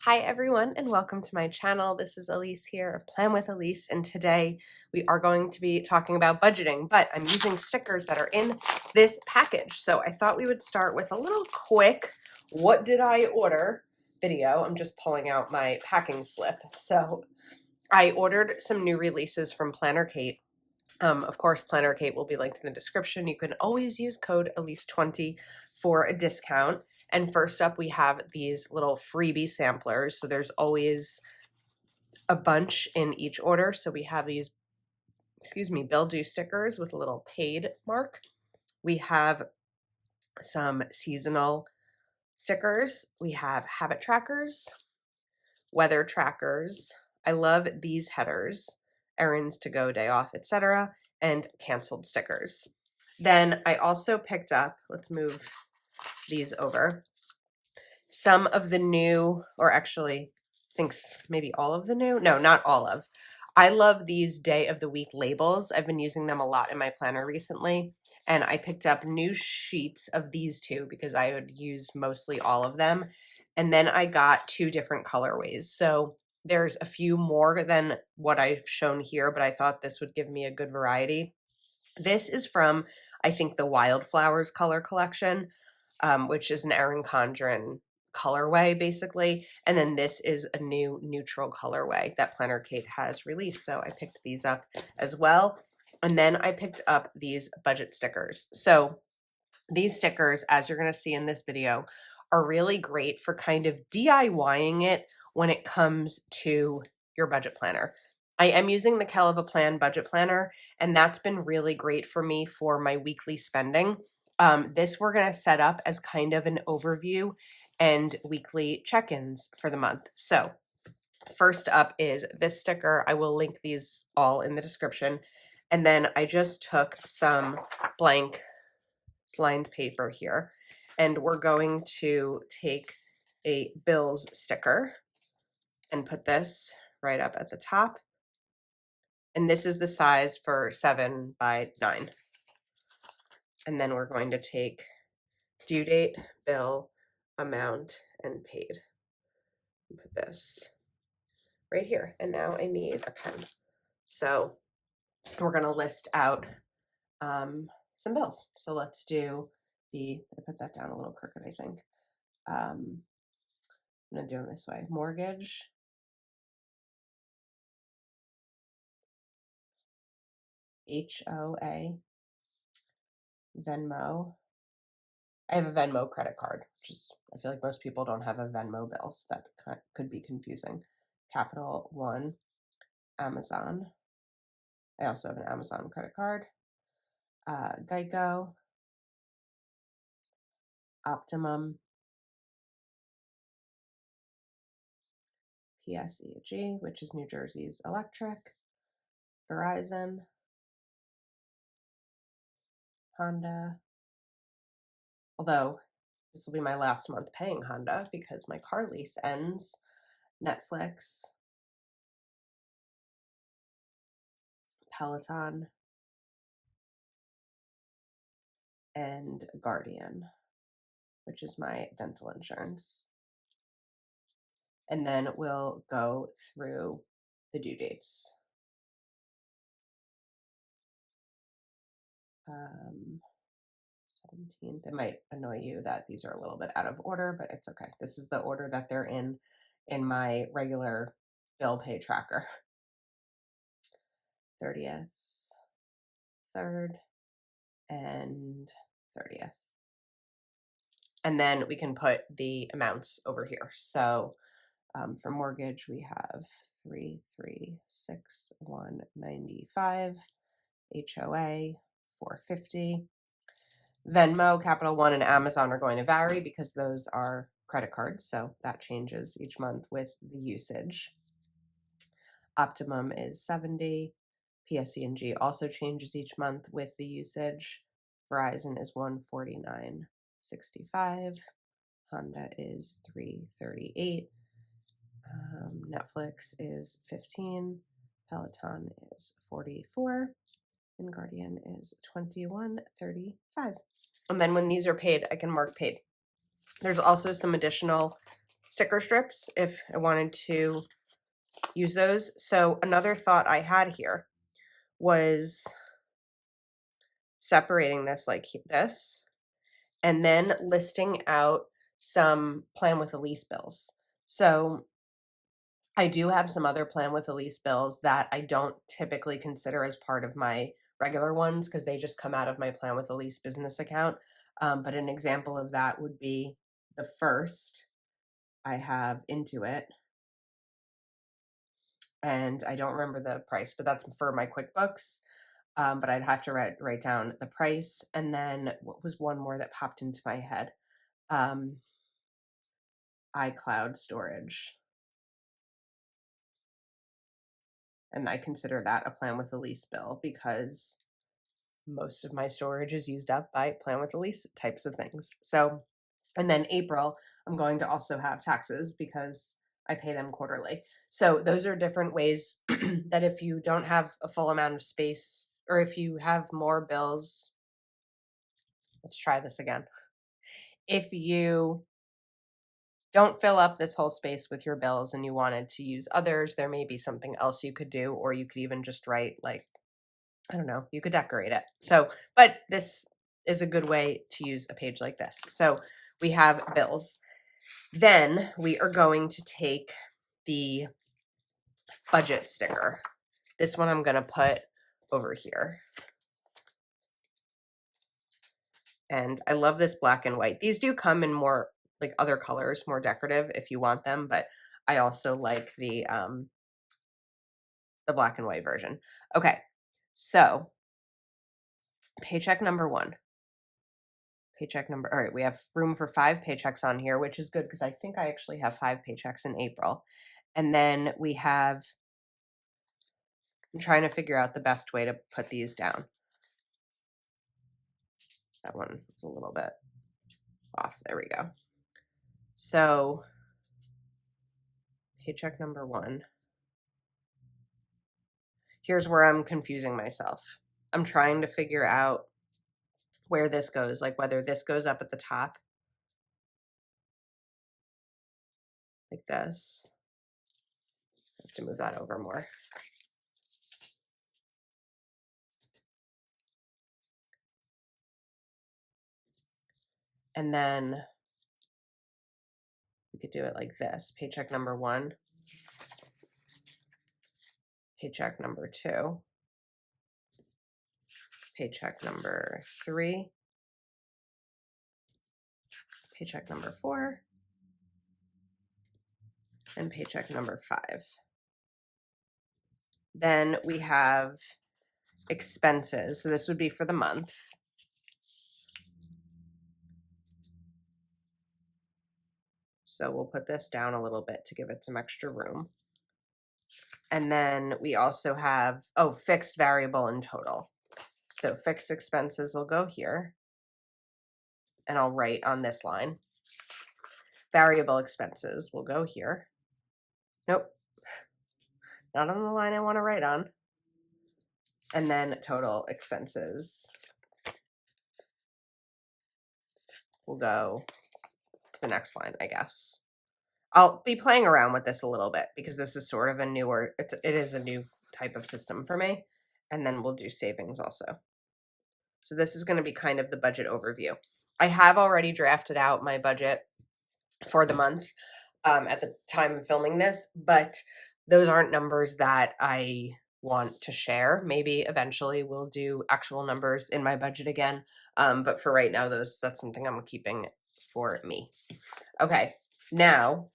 Hi everyone and welcome to my channel. This is Elise here of Plan with Elise, and today we are going to be talking about budgeting, but I'm using stickers that are in this package. So I thought we would start with a little quick what did I order video. I'm just pulling out my packing slip. So I ordered some new releases from PlannerKate. Of course, PlannerKate will be linked in the description. You can always use code Elise20 for a discount. And first up, we have these little freebie samplers. So there's always a bunch in each order. So we have these, bill due stickers with a little paid mark. We have some seasonal stickers. We have habit trackers, weather trackers. I love these headers, errands to go, day off, etc., and canceled stickers. Then I also picked up, let's move these over, some of the new, or actually, I think maybe all of the new, no, not all of. I love these day of the week labels. I've been using them a lot in my planner recently, and I picked up new sheets of these two because I had used mostly all of them. And then I got two different colorways. So there's a few more than what I've shown here, but I thought this would give me a good variety. This is from, I think, the Wildflowers color collection, which is an Erin Condren colorway basically. And then this is a new neutral colorway that PlannerKate has released. So I picked these up as well. And then I picked up these budget stickers. So these stickers, as you're going to see in this video, are really great for kind of DIYing it when it comes to your budget planner. I am using the Kell of a Plan budget planner, and that's been really great for me for my weekly spending. This we're going to set up as kind of an overview and weekly check-ins for the month. So first up is this sticker. I will link these all in the description. And then I just took some blank lined paper here, and we're going to take a bills sticker and put this right up at the top. And this is the size for 7 by 9. And then we're going to take due date, bill, amount, and paid. And put this right here. And now I need a pen. So we're going to list out some bills. So let's do I put that down a little crooked, I think. I'm going to do them this way. Mortgage, HOA, Venmo. I have a Venmo credit card, which is, I feel like most people don't have a Venmo bill, so that could be confusing. Capital One, Amazon. I also have an Amazon credit card. Geico, Optimum, PSEG, which is New Jersey's electric, Verizon, Honda, although this will be my last month paying Honda because my car lease ends, Netflix, Peloton, and Guardian, which is my dental insurance. And then we'll go through the due dates. 17th. It might annoy you that these are a little bit out of order, but it's okay. This is the order that they're in my regular bill pay tracker. 30th, 3rd, and 30th. And then we can put the amounts over here. So for mortgage, we have 336,195, HOA 450. Venmo, Capital One, and Amazon are going to vary because those are credit cards, so that changes each month with the usage. Optimum is 70. PSE&G also changes each month with the usage. Verizon is 149.65. Honda is 338. Netflix is 15. Peloton is 44. And Guardian is 21.35. And then when these are paid, I can mark paid. There's also some additional sticker strips if I wanted to use those. So another thought I had here was separating this like this, and then listing out some Plan with Elise bills. So I do have some other Plan with Elise bills that I don't typically consider as part of my regular ones because they just come out of my Plan with Elise business account. But an example of that would be the first I have Intuit, and I don't remember the price, but that's for my QuickBooks. But I'd have to write down the price. And then what was one more that popped into my head? iCloud storage. And I consider that a Plan with Elise bill because most of my storage is used up by Plan with Elise types of things. So, and then April, I'm going to also have taxes because I pay them quarterly. So those are different ways that if you don't have a full amount of space, or if you have more bills, let's try this again. If you don't fill up this whole space with your bills and you wanted to use others, there may be something else you could do, or you could even just write, like, I don't know, you could decorate it. So, but this is a good way to use a page like this. So we have bills. Then we are going to take the budget sticker. This one I'm going to put over here. And I love this black and white. These do come in more like other colors, more decorative if you want them, but I also like the black and white version. Okay, so paycheck number 1. Paycheck number, all right, we have room for 5 paychecks on here, which is good because I think I actually have 5 paychecks in April. And then we have, I'm trying to figure out the best way to put these down. That one is a little bit off. There we go. So paycheck number 1. Here's where I'm confusing myself. I'm trying to figure out where this goes, like whether this goes up at the top like this. I have to move that over more. And then we could do it like this. Paycheck number 1, paycheck number 2, paycheck number 3, paycheck number 4, and paycheck number 5. Then we have expenses. So this would be for the month. So we'll put this down a little bit to give it some extra room. And then we also have, fixed, variable, and total. So fixed expenses will go here. And I'll write on this line. Variable expenses will go here. Nope. Not on the line I want to write on. And then total expenses will go to the next line, I guess. I'll be playing around with this a little bit because this is sort of a newer, it is a new type of system for me. And then we'll do savings also. So this is going to be kind of the budget overview. I have already drafted out my budget for the month at the time of filming this, but those aren't numbers that I want to share. Maybe eventually we'll do actual numbers in my budget again. But for right now, that's something I'm keeping for me. Okay, now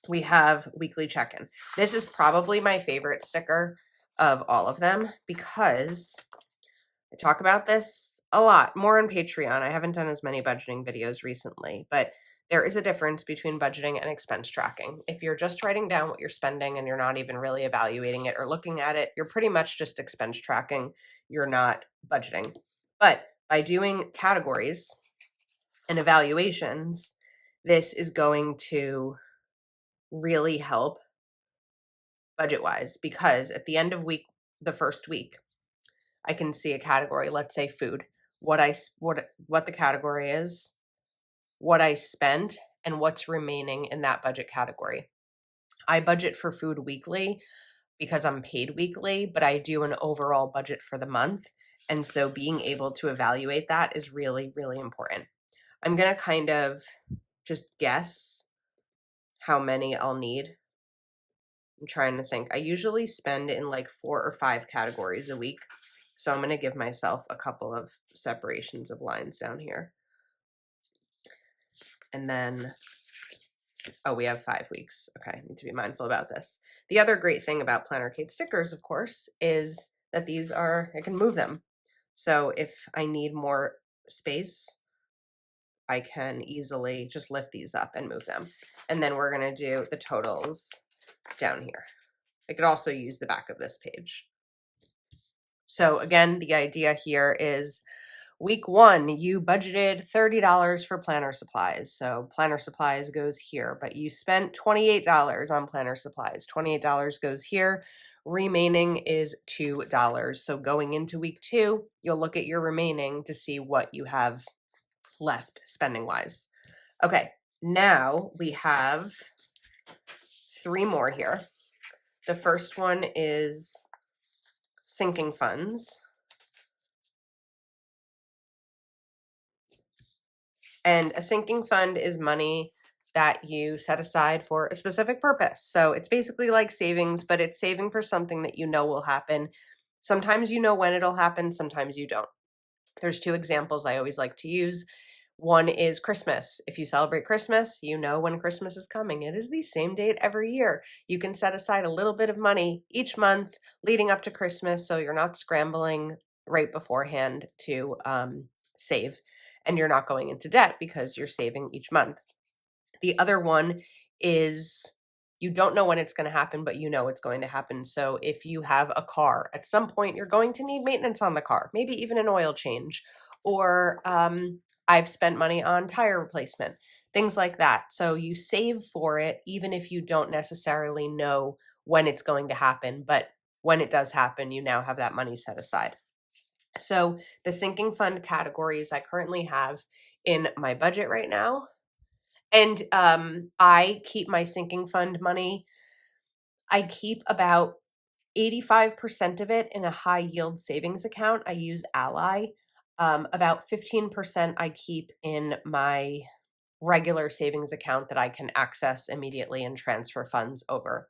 we have weekly check-in. This is probably my favorite sticker of all of them because I talk about this a lot more on Patreon. I haven't done as many budgeting videos recently, but there is a difference between budgeting and expense tracking. If you're just writing down what you're spending and you're not even really evaluating it or looking at it, you're pretty much just expense tracking. You're not budgeting. But by doing categories and evaluations, this is going to really help budget-wise because at the end of the first week, I can see a category, let's say food, what the category is, what I spent, and what's remaining in that budget category. I budget for food weekly because I'm paid weekly, but I do an overall budget for the month. And so being able to evaluate that is really, really important. I'm going to kind of just guess how many I'll need. I'm trying to think. I usually spend in like 4 or 5 categories a week. So I'm going to give myself a couple of separations of lines down here. And then, oh, we have 5 weeks. Okay, I need to be mindful about this. The other great thing about PlannerKate stickers, of course, is that these are, I can move them. So if I need more space, I can easily just lift these up and move them. And then we're going to do the totals down here. I could also use the back of this page. So again, the idea here is week 1, you budgeted $30 for planner supplies. So planner supplies goes here, but you spent $28 on planner supplies. $28 goes here. Remaining is $2. So going into week 2, you'll look at your remaining to see what you have left spending wise. Okay, now we have 3 more here. The first one is sinking funds. And a sinking fund is money that you set aside for a specific purpose. So it's basically like savings, but it's saving for something that you know will happen. Sometimes you know when it'll happen, sometimes you don't. There's 2 examples I always like to use. One is Christmas. If you celebrate Christmas, you know when Christmas is coming. It is the same date every year. You can set aside a little bit of money each month leading up to Christmas so you're not scrambling right beforehand to save, and you're not going into debt because you're saving each month. The other one is you don't know when it's going to happen, but you know it's going to happen. So if you have a car, at some point you're going to need maintenance on the car, maybe even an oil change, or I've spent money on tire replacement, things like that. So you save for it, even if you don't necessarily know when it's going to happen, but when it does happen, you now have that money set aside. So the sinking fund categories I currently have in my budget right now. And I keep my sinking fund money. I keep about 85% of it in a high yield savings account. I use Ally. About 15% I keep in my regular savings account that I can access immediately and transfer funds over.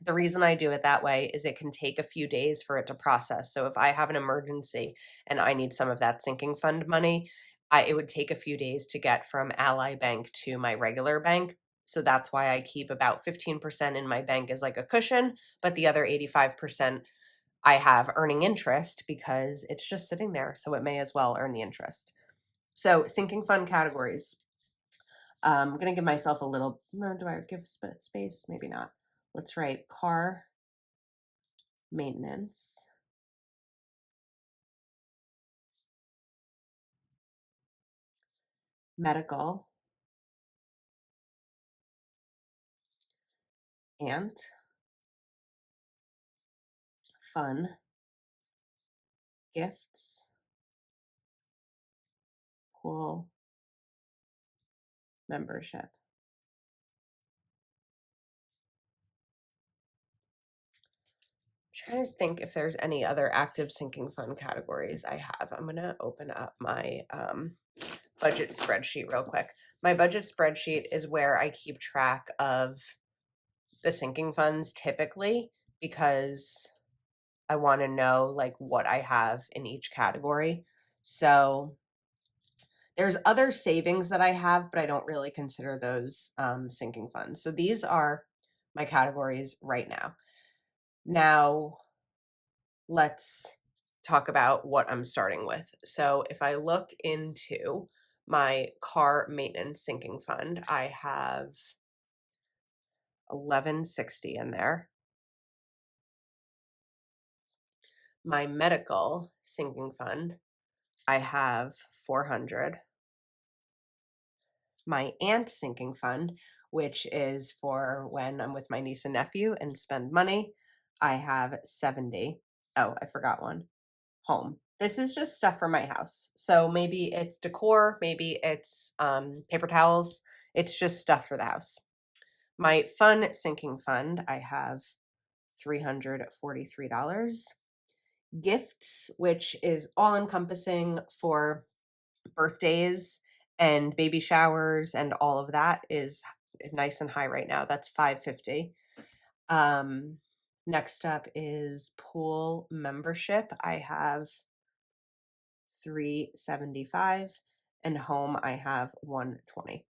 The reason I do it that way is it can take a few days for it to process. So if I have an emergency and I need some of that sinking fund money, it would take a few days to get from Ally Bank to my regular bank. So that's why I keep about 15% in my bank as like a cushion, but the other 85% I have earning interest because it's just sitting there. So it may as well earn the interest. So sinking fund categories. I'm going to give myself a little, do I give space? Maybe not. Let's write car maintenance, medical, and fun, gifts, pool, membership. I'm trying to think if there's any other active sinking fund categories I have. I'm going to open up my budget spreadsheet real quick. My budget spreadsheet is where I keep track of the sinking funds typically because I want to know like what I have in each category. So there's other savings that I have, but I don't really consider those sinking funds. So these are my categories right now. Now, let's talk about what I'm starting with. So if I look into my car maintenance sinking fund, I have $1160 in there. My medical sinking fund, I have $400. My aunt sinking fund, which is for when I'm with my niece and nephew and spend money, I have $70. Oh, I forgot one. Home. This is just stuff for my house. So maybe it's decor, maybe it's paper towels. It's just stuff for the house. My fun sinking fund, I have $343. Gifts, which is all encompassing for birthdays and baby showers and all of that, is nice and high right now. That's $550. Next up is pool membership. I have $375, and home I have $120.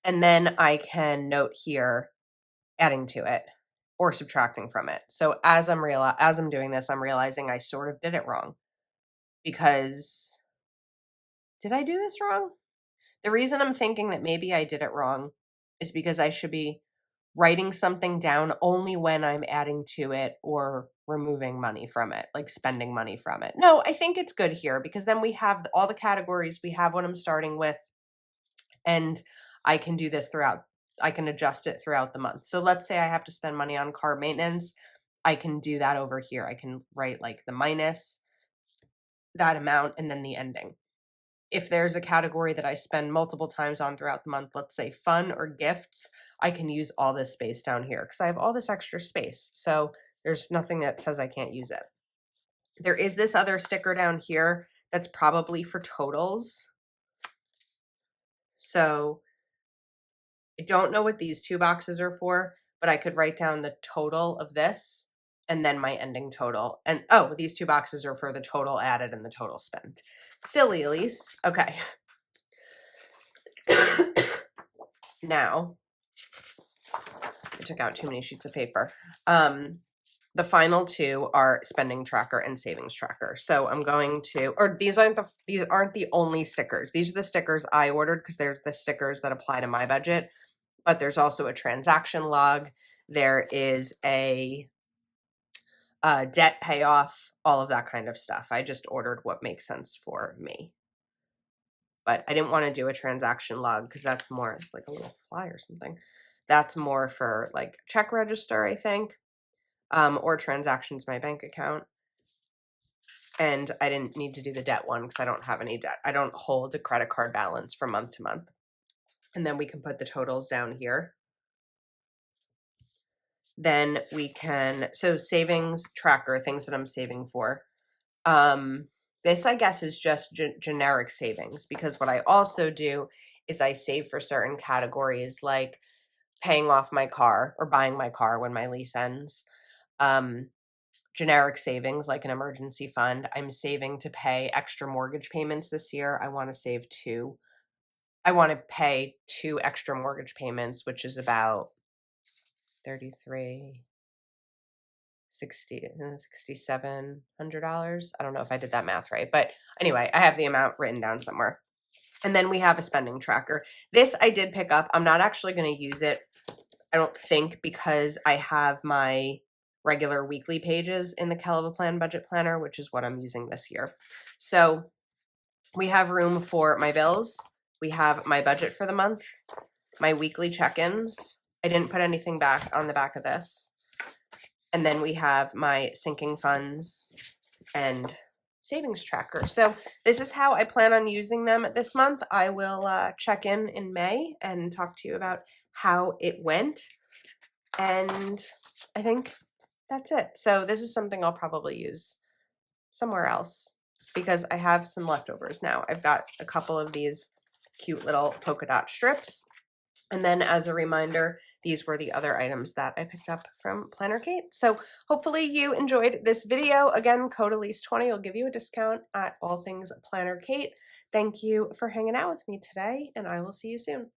And then I can note here adding to it or subtracting from it. So as I'm doing this, I'm realizing I sort of did it wrong, because did I do this wrong? The reason I'm thinking that maybe I did it wrong is because I should be writing something down only when I'm adding to it or removing money from it, like spending money from it. No, I think it's good here, because then we have all the categories, we have what I'm starting with, and I can do this throughout. I can adjust it throughout the month. So let's say I have to spend money on car maintenance. I can do that over here. I can write like the minus that amount and then the ending. If there's a category that I spend multiple times on throughout the month, let's say fun or gifts, I can use all this space down here because I have all this extra space. So there's nothing that says I can't use it. There is this other sticker down here that's probably for totals. So I don't know what these two boxes are for, but I could write down the total of this and then my ending total. And oh, these two boxes are for the total added and the total spent. Silly, Elise. Okay. Now, I took out too many sheets of paper. The final two are spending tracker and savings tracker. So I'm going to, or these aren't the only stickers. These are the stickers I ordered because they're the stickers that apply to my budget. But there's also a transaction log. There is a debt payoff, all of that kind of stuff. I just ordered what makes sense for me. But I didn't want to do a transaction log because that's more, it's like a little fly or something. That's more for like check register, I think, or transactions my bank account. And I didn't need to do the debt one because I don't have any debt. I don't hold a credit card balance from month to month. And then we can put the totals down here. Then we can, so savings tracker, things that I'm saving for. This, I guess, is just generic savings, because what I also do is I save for certain categories, like paying off my car or buying my car when my lease ends. Generic savings, like an emergency fund. I'm saving to pay extra mortgage payments this year. I want to save two. I want to pay 2 extra mortgage payments, which is about $6,700. I don't know if I did that math right, but anyway, I have the amount written down somewhere. And then we have a spending tracker. This I did pick up. I'm not actually going to use it, I don't think, because I have my regular weekly pages in the Kell of a Plan budget planner, which is what I'm using this year. So we have room for my bills. We have my budget for the month, my weekly check-ins. I didn't put anything back on the back of this. And then we have my sinking funds and savings tracker. So this is how I plan on using them this month. I will check in May and talk to you about how it went. And I think that's it. So this is something I'll probably use somewhere else because I have some leftovers now. I've got a couple of these cute little polka dot strips. And then as a reminder, these were the other items that I picked up from PlannerKate. So hopefully you enjoyed this video. Again, code Elise20 will give you a discount at all things PlannerKate. Thank you for hanging out with me today, and I will see you soon.